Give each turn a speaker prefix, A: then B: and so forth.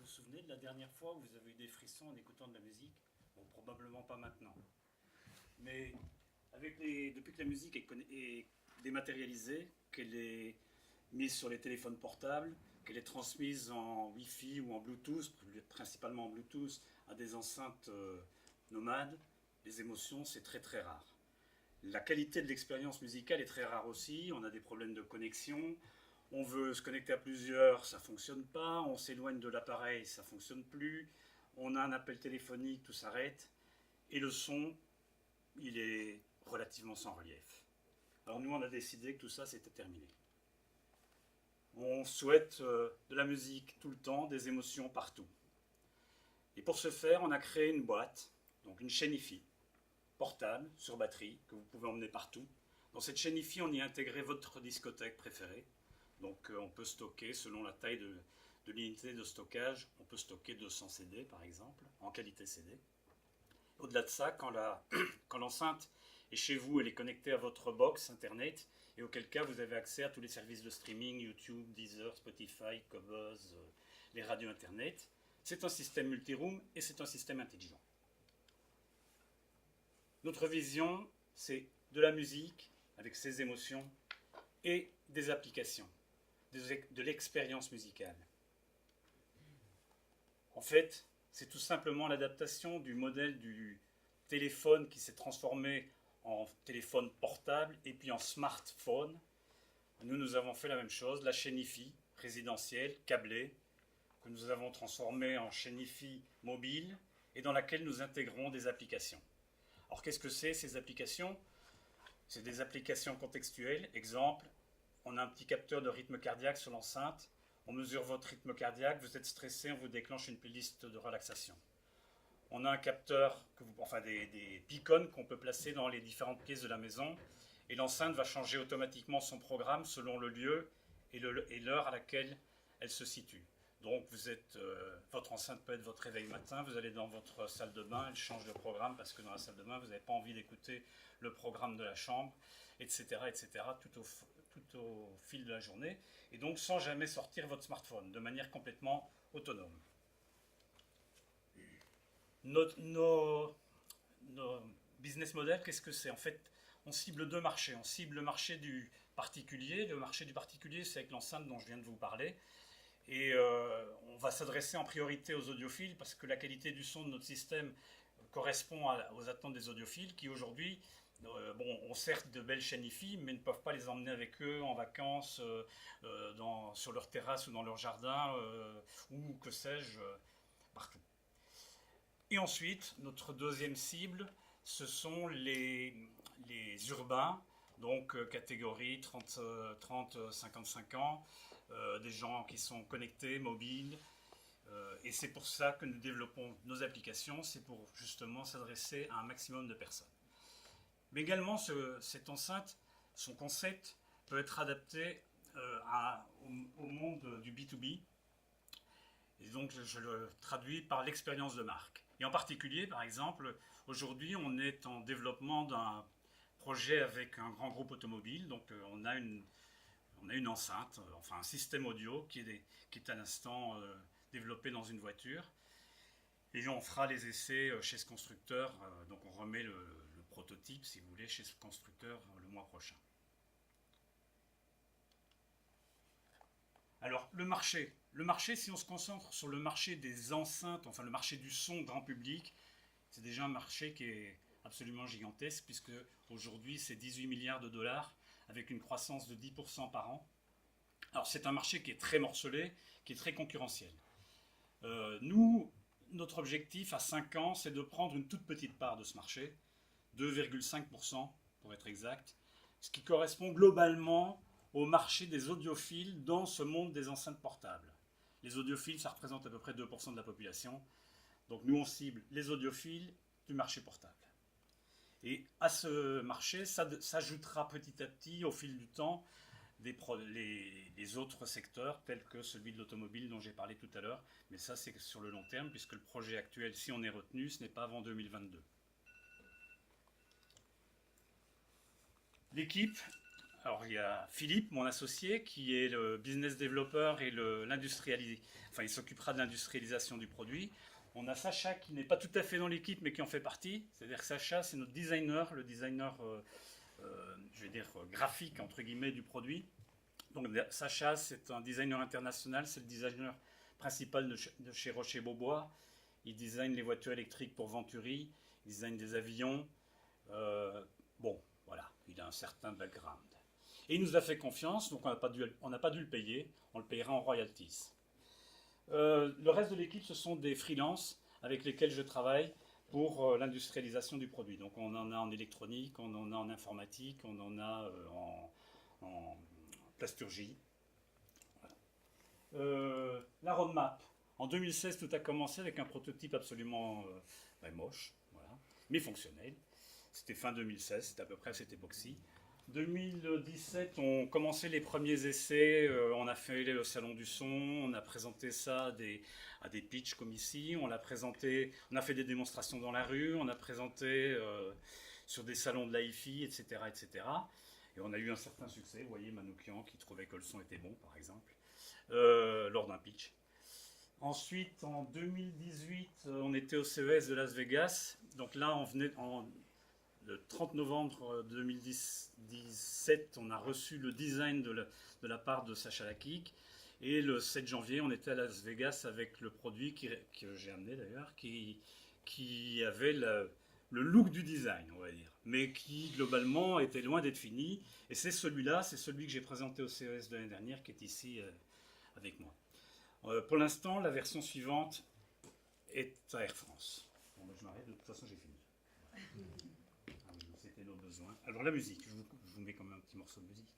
A: souvenez de la dernière fois où vous avez eu des frissons en écoutant de la musique? Bon, probablement pas maintenant. Mais depuis que la musique est dématérialisée, qu'elle est mise sur les téléphones portables, qu'elle est transmise en Wi-Fi ou en Bluetooth, principalement en Bluetooth, à des enceintes nomades, les émotions, c'est très très rare. La qualité de l'expérience musicale est très rare aussi. On a des problèmes de connexion. On veut se connecter à plusieurs, ça ne fonctionne pas. On s'éloigne de l'appareil, ça ne fonctionne plus. On a un appel téléphonique, tout s'arrête. Et le son, il est relativement sans relief. Alors nous, on a décidé que tout ça, c'était terminé. On souhaite de la musique tout le temps, des émotions partout. Et pour ce faire, on a créé une boîte, donc une chaîne hi-fi, portable, sur batterie, que vous pouvez emmener partout. Dans cette chaîne hi-fi, on y a intégré votre discothèque préférée. Donc on peut stocker, selon la taille de l'unité de stockage, on peut stocker 200 CD par exemple, en qualité CD. Au-delà de ça, quand l'enceinte est chez vous, elle est connectée à votre box internet, et auquel cas vous avez accès à tous les services de streaming, YouTube, Deezer, Spotify, Qobuz, les radios internet. C'est un système multiroom et c'est un système intelligent. Notre vision, c'est de la musique avec ses émotions et des applications, de l'expérience musicale. En fait, c'est tout simplement l'adaptation du modèle du téléphone qui s'est transformé en téléphone portable et puis en smartphone. Nous avons fait la même chose, la chaîne hi-fi résidentielle, câblée, que nous avons transformée en chaîne hi-fi mobile et dans laquelle nous intégrons des applications. Alors qu'est-ce que c'est ces applications? C'est des applications contextuelles. Exemple, on a un petit capteur de rythme cardiaque sur l'enceinte. On mesure votre rythme cardiaque, vous êtes stressé, on vous déclenche une playlist de relaxation. On a un capteur, des beacons qu'on peut placer dans les différentes pièces de la maison. Et l'enceinte va changer automatiquement son programme selon le lieu et l'heure à laquelle elle se situe. Donc votre enceinte peut être votre réveil matin, vous allez dans votre salle de bain, elle change de programme parce que dans la salle de bain, vous n'avez pas envie d'écouter le programme de la chambre, etc., tout au fil de la journée, et donc sans jamais sortir votre smartphone, de manière complètement autonome. Nos business models, qu'est-ce que c'est? En fait, on cible deux marchés. On cible le marché du particulier. Le marché du particulier, c'est avec l'enceinte dont je viens de vous parler. Et on va s'adresser en priorité aux audiophiles parce que la qualité du son de notre système correspond aux attentes des audiophiles qui aujourd'hui ont certes de belles chaînes hi-fi mais ne peuvent pas les emmener avec eux en vacances sur leur terrasse ou dans leur jardin ou que sais-je, partout. Et ensuite, notre deuxième cible, ce sont les urbains, donc catégorie 30-55 ans, des gens qui sont connectés, mobiles, et c'est pour ça que nous développons nos applications, c'est pour justement s'adresser à un maximum de personnes. Mais également, cette enceinte, son concept peut être adapté au monde du B2B, et donc je le traduis par l'expérience de marque. Et en particulier, par exemple, aujourd'hui, on est en développement d'un projet avec un grand groupe automobile, donc on a une enceinte, un système audio qui est à l'instant développé dans une voiture. Et on fera les essais chez ce constructeur, donc on remet le prototype, si vous voulez, chez ce constructeur le mois prochain. Alors, le marché, si on se concentre sur le marché des enceintes, le marché du son grand public, c'est déjà un marché qui est absolument gigantesque, puisque aujourd'hui, c'est 18 milliards de dollars, avec une croissance de 10% par an. Alors, c'est un marché qui est très morcelé, qui est très concurrentiel. Notre objectif à 5 ans, c'est de prendre une toute petite part de ce marché, 2,5% pour être exact, ce qui correspond globalement au marché des audiophiles dans ce monde des enceintes portables. Les audiophiles, ça représente à peu près 2% de la population. Donc nous, on cible les audiophiles du marché portable. Et à ce marché, s'ajoutera petit à petit, au fil du temps, les autres secteurs, tels que celui de l'automobile dont j'ai parlé tout à l'heure. Mais ça, c'est sur le long terme, puisque le projet actuel, si on est retenu, ce n'est pas avant 2022. L'équipe, Alors il y a Philippe, mon associé, qui est le business developer et l'industrialisé. Enfin, il s'occupera de l'industrialisation du produit. On a Sacha qui n'est pas tout à fait dans l'équipe, mais qui en fait partie. C'est-à-dire que Sacha, c'est notre designer, le designer, je vais dire, graphique, entre guillemets, du produit. Donc Sacha, c'est un designer international, c'est le designer principal de chez Rocher-Beaubois. Il design les voitures électriques pour Venturi, il design des avions. Bon, voilà, il a un certain background. Et il nous a fait confiance, donc on n'a pas dû le payer, on le payera en royalties. Le reste de l'équipe, ce sont des freelances avec lesquels je travaille pour l'industrialisation du produit. Donc on en a en électronique, on en a en informatique, on en a en plasturgie. Voilà. La roadmap. En 2016, tout a commencé avec un prototype absolument moche, voilà, mais fonctionnel. C'était fin 2016, c'était à peu près à cette époque-ci. 2017, on commençait les premiers essais, on a fait le salon du son, on a présenté ça à des pitchs comme ici, on a fait des démonstrations dans la rue, on a présenté sur des salons de l'AIFI, etc., etc. Et on a eu un certain succès, vous voyez Manoukian qui trouvait que le son était bon, par exemple, lors d'un pitch. Ensuite, en 2018, on était au CES de Las Vegas, donc là, le 30 novembre 2017, on a reçu le design de la part de Sacha Lakik. Et le 7 janvier, on était à Las Vegas avec le produit que j'ai amené d'ailleurs, qui avait le look du design, on va dire, mais qui globalement était loin d'être fini. Et c'est celui-là, c'est celui que j'ai présenté au CES de l'année dernière, qui est ici avec moi. Pour l'instant, la version suivante est à Air France. Bon, ben, je m'arrête, de toute façon j'ai fini. C'était nos besoins. Alors la musique, je vous mets quand même un petit morceau de musique.